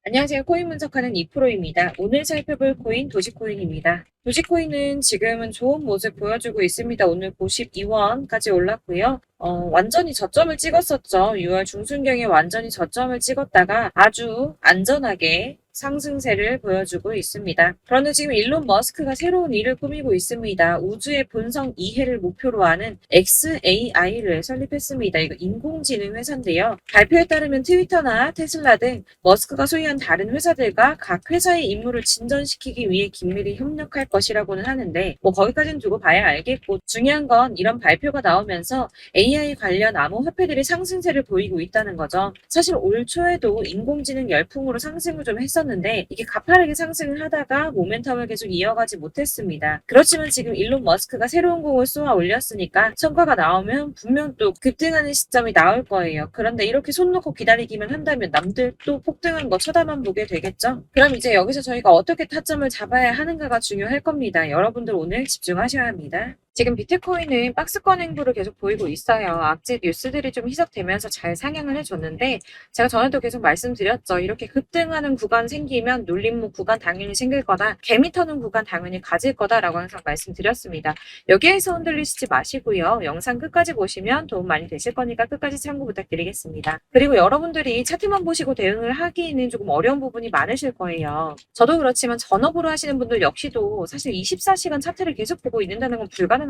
안녕하세요. 코인 분석하는 이프로입니다. 오늘 살펴볼 코인 도지코인입니다. 도지코인은 지금은 좋은 모습 보여주고 있습니다. 오늘 92원까지 올랐고요. 완전히 저점을 찍었었죠. 6월 중순경에 완전히 저점을 찍었다가 아주 안전하게 상승세를 보여주고 있습니다. 그런데 지금 일론 머스크가 새로운 일을 꾸미고 있습니다. 우주의 본성 이해를 목표로 하는 xAI를 설립했습니다. 이거 인공지능 회사인데요. 발표에 따르면 트위터나 테슬라 등 머스크가 소유한 다른 회사들과 각 회사의 임무를 진전시키기 위해 긴밀히 협력할 것이라고는 하는데 거기까지는 두고 봐야 알겠고, 중요한 건 이런 발표가 나오면서 AI 관련 암호화폐들이 상승세를 보이고 있다는 거죠. 사실 올 초에도 인공지능 열풍으로 상승을 좀 했었는데 이게 가파르게 상승을 하다가 모멘텀을 계속 이어가지 못했습니다. 그렇지만 지금 일론 머스크가 새로운 공을 쏘아 올렸으니까 성과가 나오면 분명 또 급등하는 시점이 나올 거예요. 그런데 이렇게 손 놓고 기다리기만 한다면 남들 또 폭등한 거 쳐다만 보게 되겠죠? 그럼 이제 여기서 저희가 어떻게 타점을 잡아야 하는가가 중요할 겁니다. 여러분들 오늘 집중하셔야 합니다. 지금 비트코인은 박스권 행보를 계속 보이고 있어요. 악재 뉴스들이 좀 희석되면서 잘 상향을 해줬는데, 제가 전에도 계속 말씀드렸죠. 이렇게 급등하는 구간 생기면 눌림목 구간 당연히 생길 거다. 개미 터는 구간 당연히 가질 거다라고 항상 말씀드렸습니다. 여기에서 흔들리시지 마시고요. 영상 끝까지 보시면 도움 많이 되실 거니까 끝까지 참고 부탁드리겠습니다. 그리고 여러분들이 차트만 보시고 대응을 하기에는 조금 어려운 부분이 많으실 거예요. 저도 그렇지만 전업으로 하시는 분들 역시도 사실 24시간 차트를 계속 보고 있는다는 건 불가능하거든요.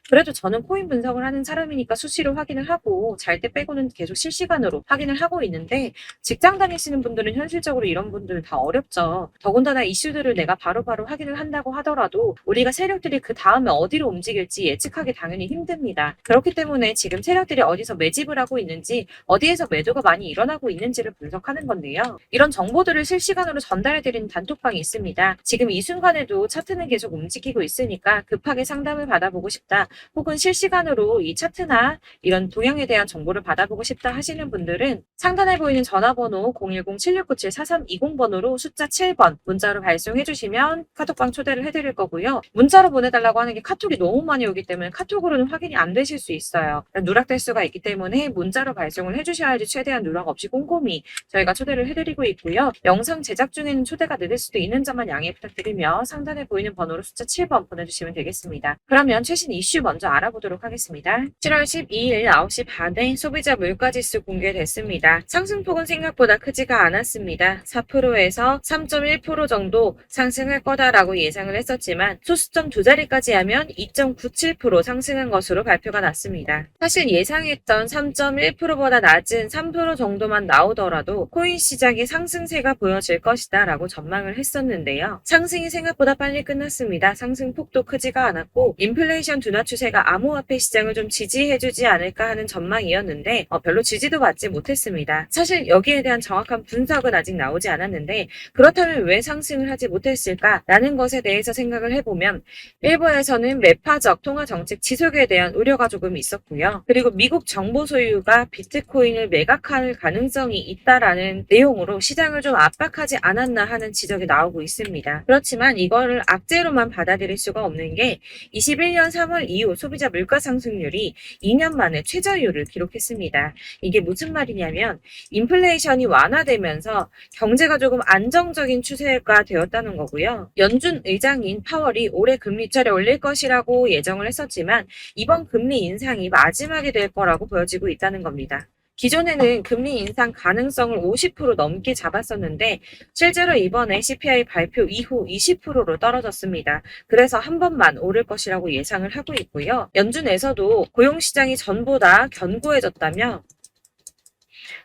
그래도 저는 코인 분석을 하는 사람이니까 수시로 확인을 하고 잘 때 빼고는 계속 실시간으로 확인을 하고 있는데, 직장 다니시는 분들은 현실적으로 이런 분들 다 어렵죠. 더군다나 이슈들을 내가 바로바로 확인을 한다고 하더라도 우리가 세력들이 그 다음에 어디로 움직일지 예측하기 당연히 힘듭니다. 그렇기 때문에 지금 세력들이 어디서 매집을 하고 있는지, 어디에서 매도가 많이 일어나고 있는지를 분석하는 건데요. 이런 정보들을 실시간으로 전달해드리는 단톡방이 있습니다. 지금 이 순간에도 차트는 계속 움직이고 있으니까 급하게 상담을 받아보고 싶다, 혹은 실시간으로 이 차트나 이런 동향에 대한 정보를 받아보고 싶다 하시는 분들은 상단에 보이는 전화번호 010-7697-4320번으로 숫자 7번 문자로 발송해 주시면 카톡방 초대를 해드릴 거고요. 문자로 보내달라고 하는 게 카톡이 너무 많이 오기 때문에 카톡으로는 확인이 안 되실 수 있어요. 누락될 수가 있기 때문에 문자로 발송을 해주셔야지 최대한 누락 없이 꼼꼼히 저희가 초대를 해드리고 있고요. 영상 제작 중에는 초대가 늦을 수도 있는 점만 양해 부탁드리며 상단에 보이는 번호로 숫자 7번 보내주시면 되겠습니다. 그러면 최신 이슈 먼저 알아보도록 하겠습니다. 7월 12일 9시 반에 소비자 물가지수 공개됐습니다. 상승폭은 생각보다 크지가 않았습니다. 4%에서 3.1% 정도 상승할 거다라고 예상을 했었지만 소수점 두 자리까지 하면 2.97% 상승한 것으로 발표가 났습니다. 사실 예상했던 3.1%보다 낮은 3% 정도만 나오더라도 코인 시장의 상승세가 보여질 것이다 라고 전망을 했었는데요. 상승이 생각보다 빨리 끝났습니다. 상승폭도 크지가 않았고 인플레이션 둔화 추세가 암호화폐 시장을 좀 지지해주지 않을까 하는 전망이었는데 별로 지지도 받지 못했습니다. 사실 여기에 대한 정확한 분석은 아직 나오지 않았는데, 그렇다면 왜 상승을 하지 못했을까라는 것에 대해서 생각을 해보면, 일부에서는 매파적 통화 정책 지속에 대한 우려가 조금 있었고요. 그리고 미국 정보 소유가 비트코인을 매각할 가능성이 있다라는 내용으로 시장을 좀 압박하지 않았나 하는 지적이 나오고 있습니다. 그렇지만 이거를 악재로만 받아들일 수가 없는 게, 21년 3월 이후 소비자 물가 상승률이 2년 만에 최저율을 기록했습니다. 이게 무슨 말이냐면 인플레이션이 완화되면서 경제가 조금 안정적인 추세가 되었다는 거고요. 연준 의장인 파월이 올해 금리 인차를 올릴 것이라고 예정을 했었지만 이번 금리 인상이 마지막이 될 거라고 보여지고 있다는 겁니다. 기존에는 금리 인상 가능성을 50% 넘게 잡았었는데 실제로 이번에 CPI 발표 이후 20%로 떨어졌습니다. 그래서 한 번만 오를 것이라고 예상을 하고 있고요. 연준에서도 고용시장이 전보다 견고해졌다며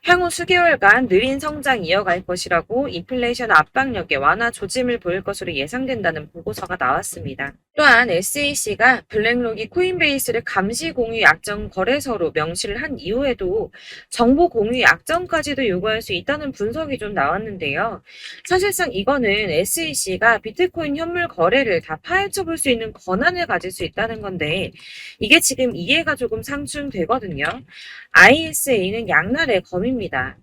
향후 수개월간 느린 성장 이어갈 것이라고 인플레이션 압박력에 완화 조짐을 보일 것으로 예상된다는 보고서가 나왔습니다. 또한 SEC가 블랙록이 코인베이스를 감시 공유 약정 거래소로 명시를 한 이후에도 정보 공유 약정까지도 요구할 수 있다는 분석이 좀 나왔는데요. 사실상 이거는 SEC가 비트코인 현물 거래를 다 파헤쳐 볼 수 있는 권한을 가질 수 있다는 건데, 이게 지금 이해가 조금 상충되거든요. ISA는 양날의 검입니다.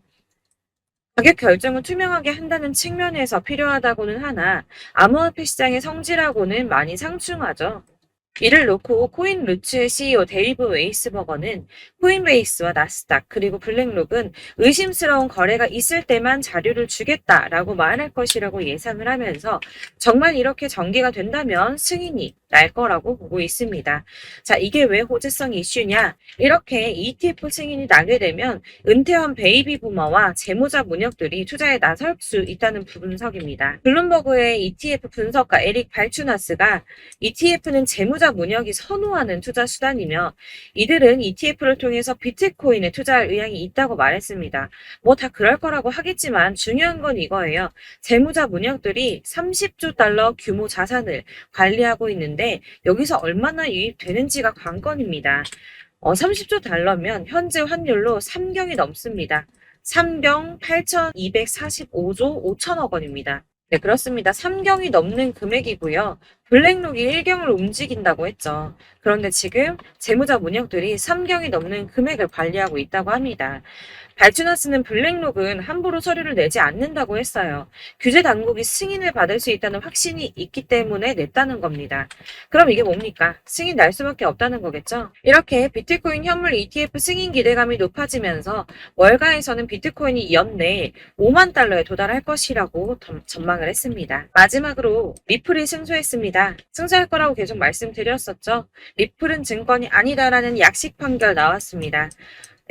가격 결정을 투명하게 한다는 측면에서 필요하다고는 하나 암호화폐 시장의 성질하고는 많이 상충하죠. 이를 놓고 코인루츠의 CEO 데이브 웨이스버거는 코인베이스와 나스닥 그리고 블랙록은 의심스러운 거래가 있을 때만 자료를 주겠다라고 말할 것이라고 예상을 하면서 정말 이렇게 전개가 된다면 승인이 날 거라고 보고 있습니다. 자, 이게 왜 호재성 이슈냐? 이렇게 ETF 승인이 나게 되면 은퇴한 베이비 부머와 재무자 문역들이 투자에 나설 수 있다는 분석입니다. 블룸버그의 ETF 분석가 에릭 발추나스가 ETF는 재무자 문역이 선호하는 투자 수단이며 이들은 ETF를 통해서 비트코인에 투자할 의향이 있다고 말했습니다. 뭐 다 그럴 거라고 하겠지만 중요한 건 이거예요. 재무자 문역들이 30조 달러 규모 자산을 관리하고 있는데 여기서 얼마나 유입되는지가 관건입니다. 30조 달러면 현재 환율로 3경이 넘습니다. 3경 8,245조 5천억 원입니다. 네, 그렇습니다. 3경이 넘는 금액이고요. 블랙록이 1경을 움직인다고 했죠. 그런데 지금 재무자 문역들이 3경이 넘는 금액을 관리하고 있다고 합니다. 발주나스는 블랙록은 함부로 서류를 내지 않는다고 했어요. 규제 당국이 승인을 받을 수 있다는 확신이 있기 때문에 냈다는 겁니다. 그럼 이게 뭡니까? 승인 날 수밖에 없다는 거겠죠? 이렇게 비트코인 현물 ETF 승인 기대감이 높아지면서 월가에서는 비트코인이 연내 5만 달러에 도달할 것이라고 전망을 했습니다. 마지막으로 리플이 승소했습니다. 승소할 거라고 계속 말씀드렸었죠. 리플은 증권이 아니다라는 약식 판결 나왔습니다.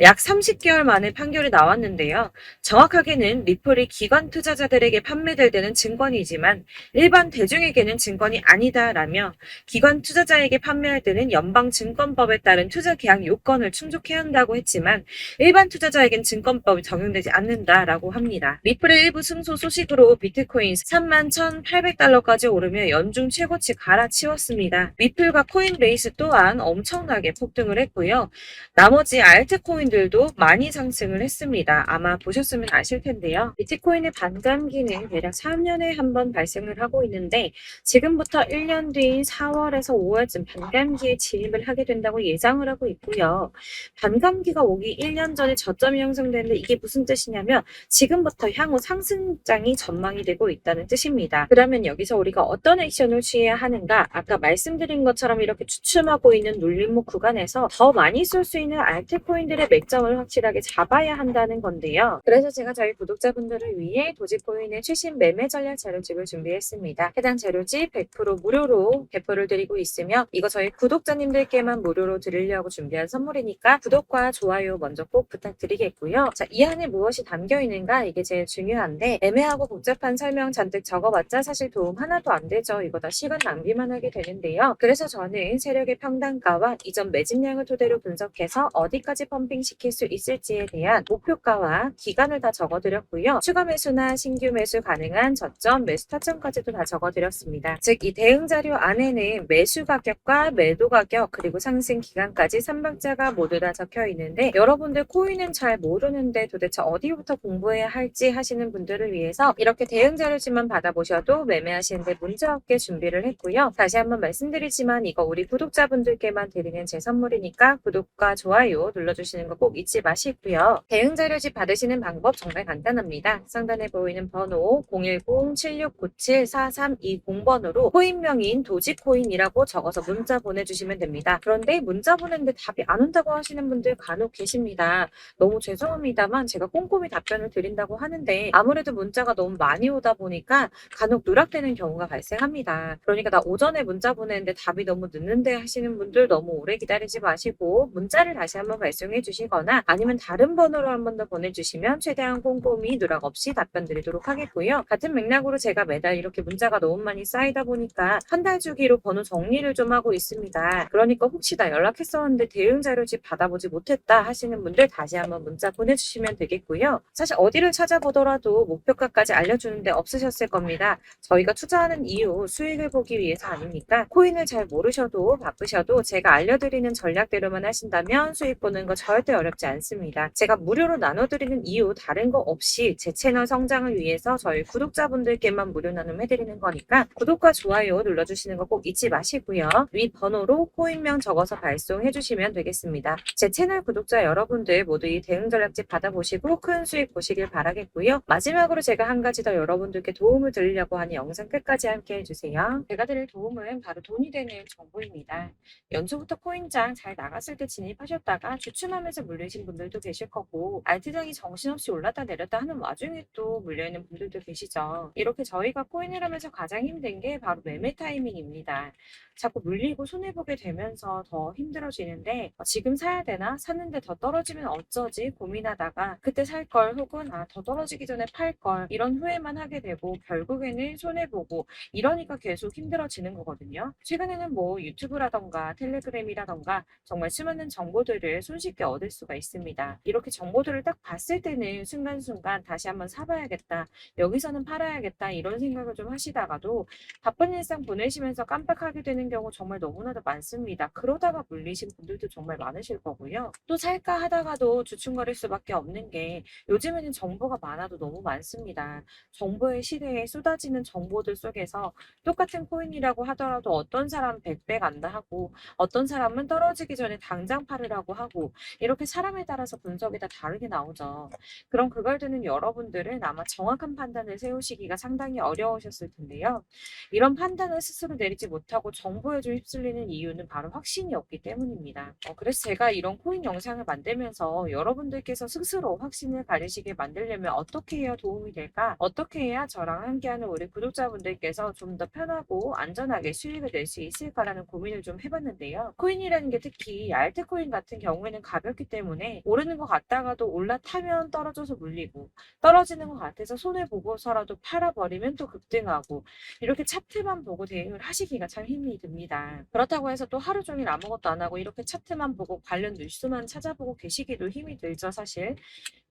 약 30개월 만에 판결이 나왔는데요. 정확하게는 리플이 기관 투자자들에게 판매될 때는 증권이지만 일반 대중에게는 증권이 아니다라며 기관 투자자에게 판매할 때는 연방증권법에 따른 투자 계약 요건을 충족해야 한다고 했지만 일반 투자자에겐 증권법이 적용되지 않는다라고 합니다. 리플의 일부 승소 소식으로 비트코인 31,800달러까지 오르며 연중 최고치 갈아치웠습니다. 리플과 코인베이스 또한 엄청나게 폭등을 했고요. 나머지 알트코인들도 많이 상승을 했습니다. 아마 보셨으면 아실 텐데요. 비트코인의 반감기는 대략 3년에 한 번 발생을 하고 있는데 지금부터 1년 뒤인 4월에서 5월쯤 반감기에 진입을 하게 된다고 예상을 하고 있고요. 반감기가 오기 1년 전에 저점이 형성되는데 이게 무슨 뜻이냐면 지금부터 향후 상승장이 전망이 되고 있다는 뜻입니다. 그러면 여기서 우리가 어떤 액션을 취해야 하는가? 아까 말씀드린 것처럼 이렇게 주춤하고 있는 눌림목 구간에서 더 많이 쏠 수 있는 알트코인들의 맥점을 확실하게 잡아야 한다는 건데요. 그래서 제가 저희 구독자분들을 위해 도지코인의 최신 매매 전략 자료집을 준비했습니다. 해당 자료집 100% 무료로 배포를 드리고 있으며 이거 저희 구독자님들께만 무료로 드리려고 준비한 선물이니까 구독과 좋아요 먼저 꼭 부탁드리겠고요. 자, 이 안에 무엇이 담겨 있는가 이게 제일 중요한데 애매하고 복잡한 설명 잔뜩 적어봤자 사실 도움 하나도 안 되죠. 이거 다 시간 낭비만 하게 되는데요. 그래서 저는 세력의 평단가와 이전 매집량을 토대로 분석해서 어디까지 펌핑시킬 수 있을지에 대한 목표가와 기간을 다 적어드렸고요. 추가 매수나 신규 매수 가능한 저점, 매수 타점까지도 다 적어드렸습니다. 즉 이 대응 자료 안에는 매수 가격과 매도 가격 그리고 상승 기간까지 3박자가 모두 다 적혀 있는데 여러분들 코인은 잘 모르는데 도대체 어디부터 공부해야 할지 하시는 분들을 위해서 이렇게 대응 자료집만 받아보셔도 매매하시는데 문제없게 준비를 했고요. 다시 한번 말씀드리지만 이거 우리 구독자분들께만 드리는 제 선물이니까 구독과 좋아요 눌러주시는 거 꼭 잊지 마시고요. 대응 자료집 받으시는 방법 정말 간단합니다. 상단에 보이는 번호 010-7697-4320번으로 코인명인 도지코인이라고 적어서 문자 보내주시면 됩니다. 그런데 문자 보냈는데 답이 안 온다고 하시는 분들 간혹 계십니다. 너무 죄송합니다만 제가 꼼꼼히 답변을 드린다고 하는데 아무래도 문자가 너무 많이 오다 보니까 간혹 누락되는 경우가 발생합니다. 그러니까 나 오전에 문자 보냈는데 답이 너무 늦는데 하시는 분들 너무 오래 기다리지 마시고 문자를 다시 한번 발송해 주시거나 아니면 다른 번호로 한 번 더 보내주시면 최대한 꼼꼼히 누락 없이 답변 드리도록 하겠고요. 같은 맥락으로 제가 매달 이렇게 문자가 너무 많이 쌓이다 보니까 한 달 주기로 번호 정리를 좀 하고 있습니다. 그러니까 혹시 나 연락했었는데 대응 자료집 받아보지 못했다 하시는 분들 다시 한번 문자 보내주시면 되겠고요. 사실 어디를 찾아보더라도 목표가까지 알려주는데 없으셨을 겁니다. 저희가 투자하는 이유 수익을 보기 위해서 아니니까 코인을 잘 모르셔도 바쁘셔도 제가 알려드리는 전략대로만 하신다면 수익 보는 거 절대 절대 어렵지 않습니다. 제가 무료로 나눠드리는 이유 다른 거 없이 제 채널 성장을 위해서 저희 구독자분들께만 무료 나눔해드리는 거니까 구독과 좋아요 눌러주시는 거 꼭 잊지 마시고요. 위 번호로 코인명 적어서 발송해주시면 되겠습니다. 제 채널 구독자 여러분들 모두 이 대응 전략집 받아보시고 큰 수익 보시길 바라겠고요. 마지막으로 제가 한 가지 더 여러분들께 도움을 드리려고 하는 영상 끝까지 함께 해주세요. 제가 드릴 도움은 바로 돈이 되는 정보입니다. 연초부터 코인장 잘 나갔을 때 진입하셨다가 주춤하면서 물리신 분들도 계실 거고 알트장이 정신없이 올랐다 내렸다 하는 와중에 또 물려있는 분들도 계시죠. 이렇게 저희가 코인을 하면서 가장 힘든 게 바로 매매 타이밍입니다. 자꾸 물리고 손해보게 되면서 더 힘들어지는데 지금 사야 되나? 샀는데 더 떨어지면 어쩌지? 고민하다가 그때 살 걸 혹은 더 떨어지기 전에 팔 걸 이런 후회만 하게 되고 결국에는 손해보고 이러니까 계속 힘들어지는 거거든요. 최근에는 뭐 유튜브라던가 텔레그램이라던가 정말 수많은 정보들을 손쉽게 얻을 수가 있습니다. 이렇게 정보들을 딱 봤을 때는 순간순간 다시 한번 사봐야겠다. 여기서는 팔아야겠다. 이런 생각을 좀 하시다가도 바쁜 일상 보내시면서 깜빡하게 되는 경우 정말 너무나도 많습니다. 그러다가 물리신 분들도 정말 많으실 거고요. 또 살까 하다가도 주춤거릴 수밖에 없는 게 요즘에는 정보가 많아도 너무 많습니다. 정보의 시대에 쏟아지는 정보들 속에서 똑같은 코인이라고 하더라도 어떤 사람은 100배 간다 하고 어떤 사람은 떨어지기 전에 당장 팔으라고 하고 이렇게 사람에 따라서 분석이 다 다르게 나오죠. 그럼 그걸 듣는 여러분들은 아마 정확한 판단을 세우시기가 상당히 어려우셨을 텐데요. 이런 판단을 스스로 내리지 못하고 정보에 좀 휩쓸리는 이유는 바로 확신이 없기 때문입니다. 그래서 제가 이런 코인 영상을 만들면서 여러분들께서 스스로 확신을 가지시게 만들려면 어떻게 해야 도움이 될까? 어떻게 해야 저랑 함께하는 우리 구독자분들께서 좀 더 편하고 안전하게 수익을 낼 수 있을까라는 고민을 좀 해봤는데요. 코인이라는 게 특히 알트코인 같은 경우에는 가볍기 때문에 오르는 것 같다가도 올라타면 떨어져서 물리고 떨어지는 것 같아서 손해보고서라도 팔아버리면 또 급등하고 이렇게 차트만 보고 대응을 하시기가 참 힘이 듭니다. 그렇다고 해서 또 하루 종일 아무것도 안 하고 이렇게 차트만 보고 관련 뉴스만 찾아보고 계시기도 힘이 들죠, 사실.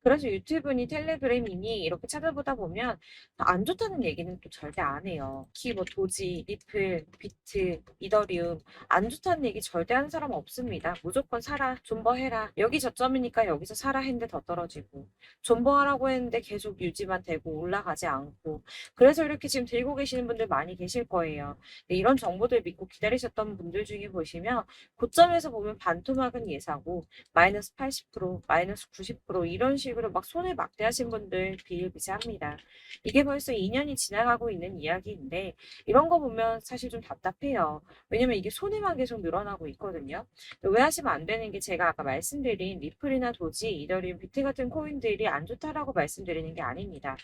그래서 유튜브니 텔레그램이니 이렇게 찾아보다 보면 안 좋다는 얘기는 또 절대 안 해요. 특히 뭐 도지, 리플, 비트, 이더리움 안 좋다는 얘기 절대 하는 사람 없습니다. 무조건 사라, 존버해라. 여기 저점이니까 여기서 사라 했는데 더 떨어지고 존버하라고 했는데 계속 유지만 되고 올라가지 않고 그래서 이렇게 지금 들고 계시는 분들 많이 계실 거예요. 근데 이런 정보들 믿고 기다리셨던 분들 중에 보시면 고점에서 보면 반토막은 예사고 마이너스 80%, 마이너스 90% 이런 식으로 막 손해 막대하신 분들 비일비재합니다. 이게 벌써 2년이 지나가고 있는 이야기인데 이런 거 보면 사실 좀 답답해요. 왜냐면 이게 손해만 계속 늘어나고 있거든요. 왜 하시면 안 되는 게 제가 아까 말씀드린 리플이나 도지, 이더리움, 비트 같은 코인들이 안 좋다라고 말씀드리는 게 아닙니다.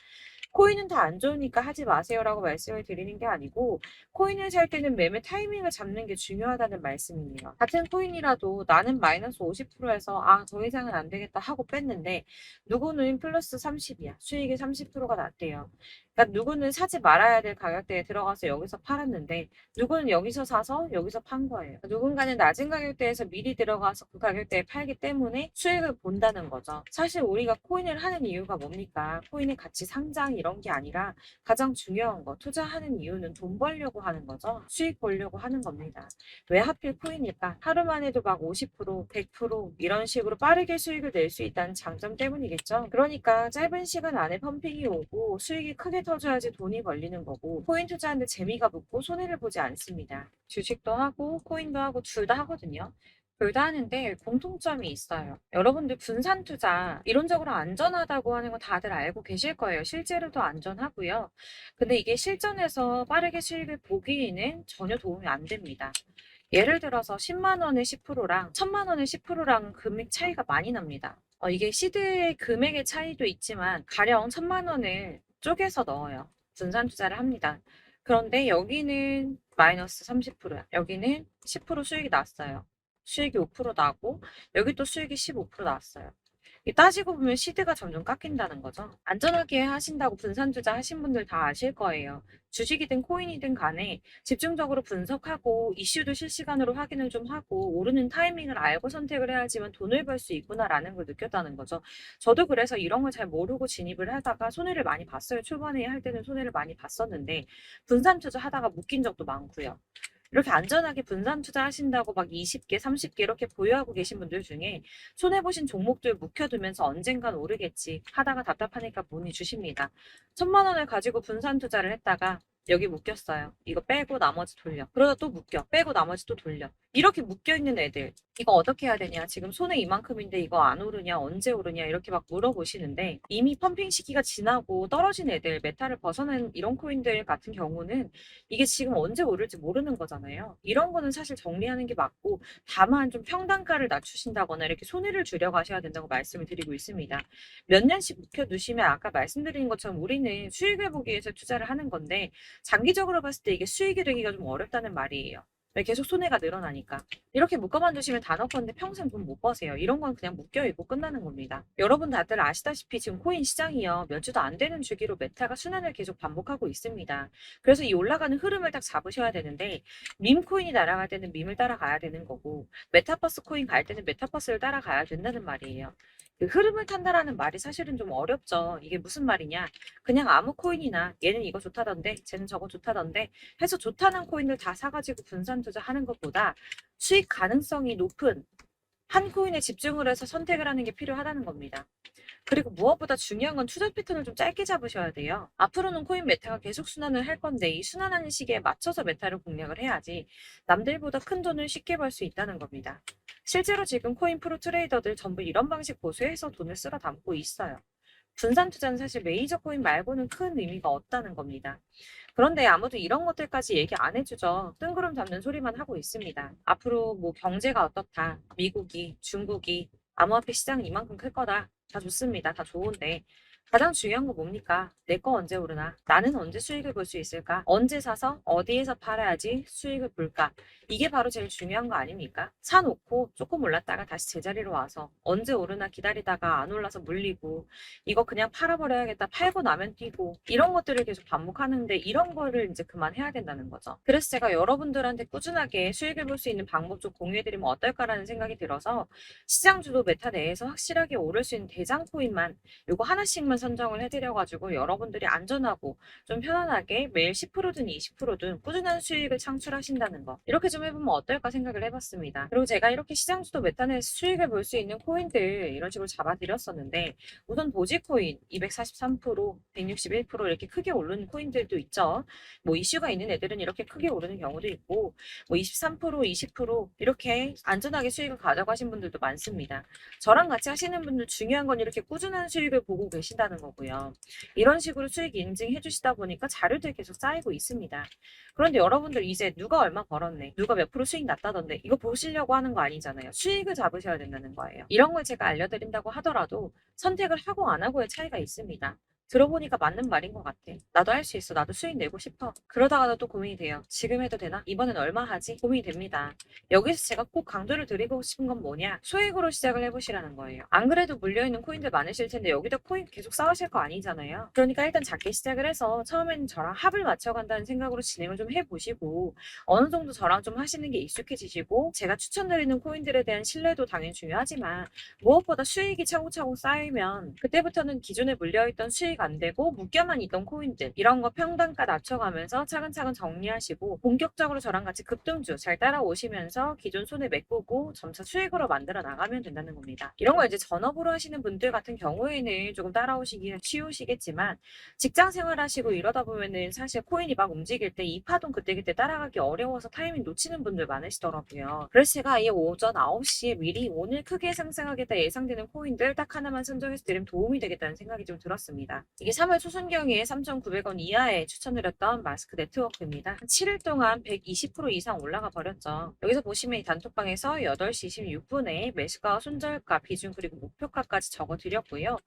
코인은 다 안 좋으니까 하지 마세요라고 말씀을 드리는 게 아니고 코인을 살 때는 매매 타이밍을 잡는 게 중요하다는 말씀이에요. 같은 코인이라도 나는 마이너스 50%에서 더 이상은 안 되겠다 하고 뺐는데 누구는 플러스 30이야. 수익이 30%가 났대요. 그러니까 누구는 사지 말아야 될 가격대에 들어가서 여기서 팔았는데 누구는 여기서 사서 여기서 판 거예요. 누군가는 낮은 가격대에서 미리 들어가서 그 가격대에 팔기 때문에 수익을 본다는 거죠. 사실 우리가 코인을 하는 이유가 뭡니까? 코인의 가치 상장 이런 게 아니라 가장 중요한 거 투자하는 이유는 돈 벌려고 하는 거죠. 수익 보려고 하는 겁니다. 왜 하필 코인일까? 하루만 해도 막 50%, 100% 이런 식으로 빠르게 수익을 낼 수 있다는 장점 때문이겠죠. 그러니까 짧은 시간 안에 펌핑이 오고 수익이 크게 터져야지 돈이 벌리는 거고 코인 투자하는데 재미가 붙고 손해를 보지 않습니다. 주식도 하고 코인도 하고 둘 다 하거든요. 둘 다 하는데 공통점이 있어요. 여러분들 분산 투자 이론적으로 안전하다고 하는 거 다들 알고 계실 거예요. 실제로도 안전하고요. 근데 이게 실전에서 빠르게 수익을 보기에는 전혀 도움이 안 됩니다. 예를 들어서 10만 원의 10%랑 1000만 원의 10%랑 금액 차이가 많이 납니다. 이게 시드의 금액의 차이도 있지만 가령 1000만 원을 쪼개서 넣어요. 분산 투자를 합니다. 그런데 여기는 마이너스 30%야. 여기는 10% 수익이 났어요. 수익이 5% 나고 여기 또 수익이 15% 나왔어요. 따지고 보면 시드가 점점 깎인다는 거죠. 안전하게 하신다고 분산 투자 하신 분들 다 아실 거예요. 주식이든 코인이든 간에 집중적으로 분석하고 이슈도 실시간으로 확인을 좀 하고 오르는 타이밍을 알고 선택을 해야지만 돈을 벌 수 있구나라는 걸 느꼈다는 거죠. 저도 그래서 이런 걸 잘 모르고 진입을 하다가 손해를 많이 봤어요. 초반에 할 때는 손해를 많이 봤었는데 분산 투자 하다가 묶인 적도 많고요. 이렇게 안전하게 분산 투자하신다고 막 20개, 30개 이렇게 보유하고 계신 분들 중에 손해보신 종목들 묵혀두면서 언젠간 오르겠지 하다가 답답하니까 문의 주십니다. 1,000만 원을 가지고 분산 투자를 했다가 여기 묶였어요. 이거 빼고 나머지 돌려. 그러다 또 묶여. 빼고 나머지 또 돌려. 이렇게 묶여있는 애들. 이거 어떻게 해야 되냐? 지금 손해 이만큼인데 이거 안 오르냐? 언제 오르냐? 이렇게 막 물어보시는데 이미 펌핑 시기가 지나고 떨어진 애들, 메타를 벗어난 이런 코인들 같은 경우는 이게 지금 언제 오를지 모르는 거잖아요. 이런 거는 사실 정리하는 게 맞고 다만 좀 평단가를 낮추신다거나 이렇게 손해를 줄여가셔야 된다고 말씀을 드리고 있습니다. 몇 년씩 묵혀두시면 아까 말씀드린 것처럼 우리는 수익을 보기 위해서 투자를 하는 건데 장기적으로 봤을 때 이게 수익이 되기가 좀 어렵다는 말이에요. 왜 계속 손해가 늘어나니까. 이렇게 묶어만 두시면 다 넣건데 평생 돈 못 버세요. 이런 건 그냥 묶여있고 끝나는 겁니다. 여러분 다들 아시다시피 지금 코인 시장이요. 몇 주도 안 되는 주기로 메타가 순환을 계속 반복하고 있습니다. 그래서 이 올라가는 흐름을 딱 잡으셔야 되는데 밈 코인이 날아갈 때는 밈을 따라가야 되는 거고 메타버스 코인 갈 때는 메타버스를 따라가야 된다는 말이에요. 그 흐름을 탄다라는 말이 사실은 좀 어렵죠. 이게 무슨 말이냐. 그냥 아무 코인이나 얘는 이거 좋다던데 쟤는 저거 좋다던데 해서 좋다는 코인을 다 사가지고 분산 투자하는 것보다 수익 가능성이 높은 한 코인에 집중을 해서 선택을 하는 게 필요하다는 겁니다. 그리고 무엇보다 중요한 건 투자 패턴을 좀 짧게 잡으셔야 돼요. 앞으로는 코인 메타가 계속 순환을 할 건데 이 순환하는 시기에 맞춰서 메타를 공략을 해야지 남들보다 큰 돈을 쉽게 벌 수 있다는 겁니다. 실제로 지금 코인 프로 트레이더들 전부 이런 방식 고수해서 돈을 쓸어 담고 있어요. 분산 투자는 사실 메이저 코인 말고는 큰 의미가 없다는 겁니다. 그런데 아무도 이런 것들까지 얘기 안 해주죠. 뜬구름 잡는 소리만 하고 있습니다. 앞으로 뭐 경제가 어떻다, 미국이, 중국이, 암호화폐 시장은 이만큼 클 거다. 다 좋습니다. 다 좋은데 가장 중요한 거 뭡니까? 내 거 언제 오르나? 나는 언제 수익을 볼 수 있을까? 언제 사서 어디에서 팔아야지 수익을 볼까? 이게 바로 제일 중요한 거 아닙니까? 사놓고 조금 올랐다가 다시 제자리로 와서 언제 오르나 기다리다가 안 올라서 물리고 이거 그냥 팔아버려야겠다. 팔고 나면 뛰고 이런 것들을 계속 반복하는데 이런 거를 이제 그만해야 된다는 거죠. 그래서 제가 여러분들한테 꾸준하게 수익을 볼 수 있는 방법 좀 공유해드리면 어떨까라는 생각이 들어서 시장 주도 메타 내에서 확실하게 오를 수 있는 대장 코인만 요거 하나씩만 선정을 해드려가지고 여러분들이 안전하고 좀 편안하게 매일 10%든 20%든 꾸준한 수익을 창출하신다는 거 이렇게 좀 해보면 어떨까 생각을 해봤습니다. 그리고 제가 이렇게 시장 주도 메타 내에서 수익을 볼 수 있는 코인들 이런 식으로 잡아드렸었는데 우선 도지코인 243%, 161% 이렇게 크게 오르는 코인들도 있죠. 뭐 이슈가 있는 애들은 이렇게 크게 오르는 경우도 있고 뭐 23%, 20% 이렇게 안전하게 수익을 가져가신 분들도 많습니다. 저랑 같이 하시는 분들 중요한 건 이렇게 꾸준한 수익을 보고 계신다는 거고요. 이런 식으로 수익 인증해 주시다 보니까 자료들이 계속 쌓이고 있습니다. 그런데 여러분들 이제 누가 얼마 벌었네, 누가 몇 프로 수익 났다던데 이거 보시려고 하는 거 아니잖아요. 수익을 잡으셔야 된다는 거예요. 이런 걸 제가 알려드린다고 하더라도 선택을 하고 안 하고의 차이가 있습니다. 들어보니까 맞는 말인 것 같아. 나도 할 수 있어. 나도 수익 내고 싶어. 그러다가도 또 고민이 돼요. 지금 해도 되나? 이번엔 얼마 하지? 고민이 됩니다. 여기서 제가 꼭 강조를 드리고 싶은 건 뭐냐? 소액으로 시작을 해보시라는 거예요. 안 그래도 물려있는 코인들 많으실 텐데 여기다 코인 계속 쌓으실 거 아니잖아요. 그러니까 일단 작게 시작을 해서 처음에는 저랑 합을 맞춰간다는 생각으로 진행을 좀 해보시고 어느 정도 저랑 좀 하시는 게 익숙해지시고 제가 추천드리는 코인들에 대한 신뢰도 당연히 중요하지만 무엇보다 수익이 차곡차곡 쌓이면 그때부터는 기존에 물려있던 수익 안 되고 묶여만 있던 코인들 이런 거 평단가 낮춰가면서 차근차근 정리하시고 본격적으로 저랑 같이 급등주 잘 따라오시면서 기존 손해 메꾸고 점차 수익으로 만들어 나가면 된다는 겁니다. 이런 거 이제 전업으로 하시는 분들 같은 경우에는 조금 따라오시기 쉬우시겠지만 직장 생활 하시고 이러다 보면은 사실 코인이 막 움직일 때 이 파동 그때그때 따라가기 어려워서 타이밍 놓치는 분들 많으시더라고요. 그래서 제가 아예 오전 9시에 미리 오늘 크게 상승하겠다 예상되는 코인들 딱 하나만 선정해서 드리면 도움이 되겠다는 생각이 좀 들었습니다. 이게 3월 초순경에 3,900원 이하에 추천드렸던 마스크 네트워크입니다. 7일 동안 120% 이상 올라가 버렸죠. 여기서 보시면 이 단톡방에서 8시 26분에 매수가, 손절가, 비중 그리고 목표가까지 적어드렸고요.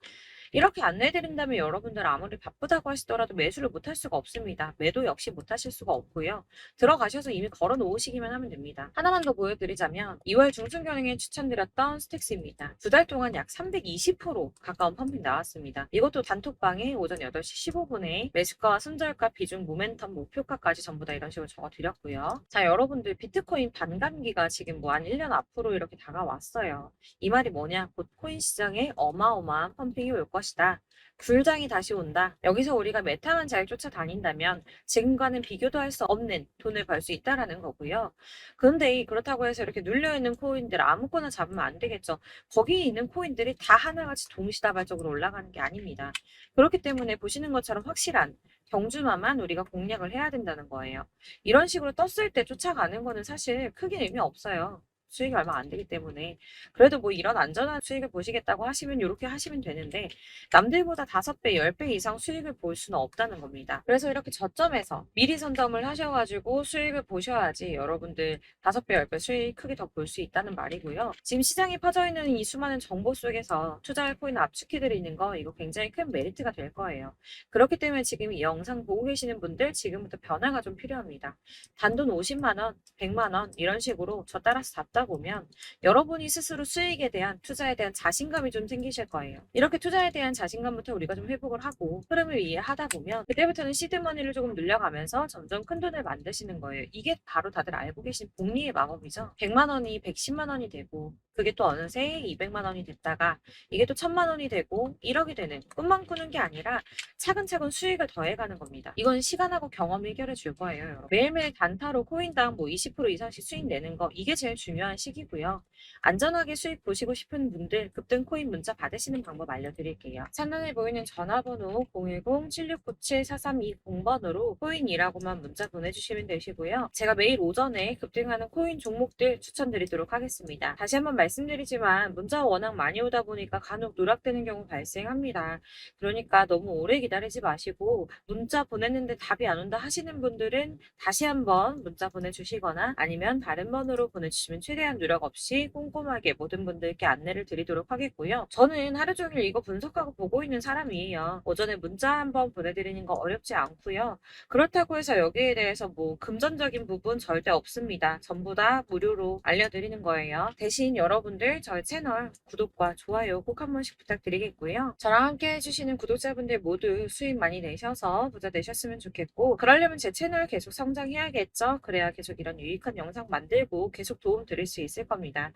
이렇게 안내해드린다면 여러분들 아무리 바쁘다고 하시더라도 매수를 못할 수가 없습니다. 매도 역시 못하실 수가 없고요. 들어가셔서 이미 걸어 놓으시기만 하면 됩니다. 하나만 더 보여드리자면 2월 중순경에 추천드렸던 스택스입니다. 2달 동안 약 320% 가까운 펌핑 나왔습니다. 이것도 단톡방에 오전 8시 15분에 매수가, 손절가, 비중, 모멘텀, 목표가까지 전부 다 이런 식으로 적어드렸고요. 자, 여러분들 비트코인 반감기가 지금 뭐 한 1년 앞으로 이렇게 다가왔어요. 이 말이 뭐냐? 곧 코인 시장에 어마어마한 펌핑이 올 거다. 것이다. 불장이 다시 온다. 여기서 우리가 메타만 잘 쫓아다닌다면 지금과는 비교도 할 수 없는 돈을 벌 수 있다라는 거고요. 그런데 그렇다고 해서 이렇게 눌려있는 코인들 아무거나 잡으면 안 되겠죠. 거기에 있는 코인들이 다 하나같이 동시다발적으로 올라가는 게 아닙니다. 그렇기 때문에 보시는 것처럼 확실한 경주마만 우리가 공략을 해야 된다는 거예요. 이런 식으로 떴을 때 쫓아가는 거는 사실 크게 의미 없어요. 수익이 얼마 안 되기 때문에. 그래도 뭐 이런 안전한 수익을 보시겠다고 하시면 이렇게 하시면 되는데 남들보다 5배, 10배 이상 수익을 볼 수는 없다는 겁니다. 그래서 이렇게 저점에서 미리 선점을 하셔가지고 수익을 보셔야지 여러분들 5배, 10배 수익 크게 더 볼 수 있다는 말이고요. 지금 시장에 퍼져 있는 이 수많은 정보 속에서 투자할 코인을 압축해드리는 거 이거 굉장히 큰 메리트가 될 거예요. 그렇기 때문에 지금 이 영상 보고 계시는 분들 지금부터 변화가 좀 필요합니다. 단돈 50만 원, 100만 원 이런 식으로 저 따라서 잡다 보면 여러분이 스스로 수익에 대한 투자에 대한 자신감이 좀 생기실 거예요. 이렇게 투자에 대한 자신감부터 우리가 좀 회복을 하고 흐름을 이해하다 보면 그때부터는 시드머니를 조금 늘려가면서 점점 큰 돈을 만드시는 거예요. 이게 바로 다들 알고 계신 복리의 마법이죠. 100만 원이 110만 원이 되고 그게 또 어느새 200만 원이 됐다가 이게 또 1000만 원이 되고 1억이 되는 꿈만 꾸는 게 아니라 차근차근 수익을 더해가는 겁니다. 이건 시간하고 경험이 해결해 줄 거예요. 여러분. 매일매일 단타로 코인당 뭐 20% 이상씩 수익 내는 거 이게 제일 중요한 시기고요. 안전하게 수익 보시고 싶은 분들 급등 코인 문자 받으시는 방법 알려드릴게요. 상단에 보이는 전화번호 010-7697-4320번으로 코인이라고만 문자 보내주시면 되시고요. 제가 매일 오전에 급등하는 코인 종목들 추천드리도록 하겠습니다. 다시 한번 말씀드리지만 문자가 워낙 많이 오다 보니까 간혹 누락되는 경우 발생합니다. 그러니까 너무 오래 기다리지 마시고 문자 보냈는데 답이 안 온다 하시는 분들은 다시 한번 문자 보내주시거나 아니면 다른 번호로 보내주시면 최대한 누락 없이 꼼꼼하게 모든 분들께 안내를 드리도록 하겠고요. 저는 하루 종일 이거 분석하고 보고 있는 사람이에요. 오전에 문자 한번 보내드리는 거 어렵지 않고요. 그렇다고 해서 여기에 대해서 뭐 금전적인 부분 절대 없습니다. 전부 다 무료로 알려드리는 거예요. 대신 여러분들 저희 채널 구독과 좋아요 꼭 한 번씩 부탁드리겠고요. 저랑 함께 해주시는 구독자분들 모두 수익 많이 내셔서 부자 되셨으면 좋겠고 그러려면 제 채널 계속 성장해야겠죠. 그래야 계속 이런 유익한 영상 만들고 계속 도움 드릴 수 있을 겁니다.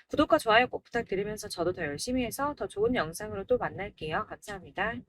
구독과 좋아요 꼭 부탁드리면서 저도 더 열심히 해서 더 좋은 영상으로 또 만날게요. 감사합니다.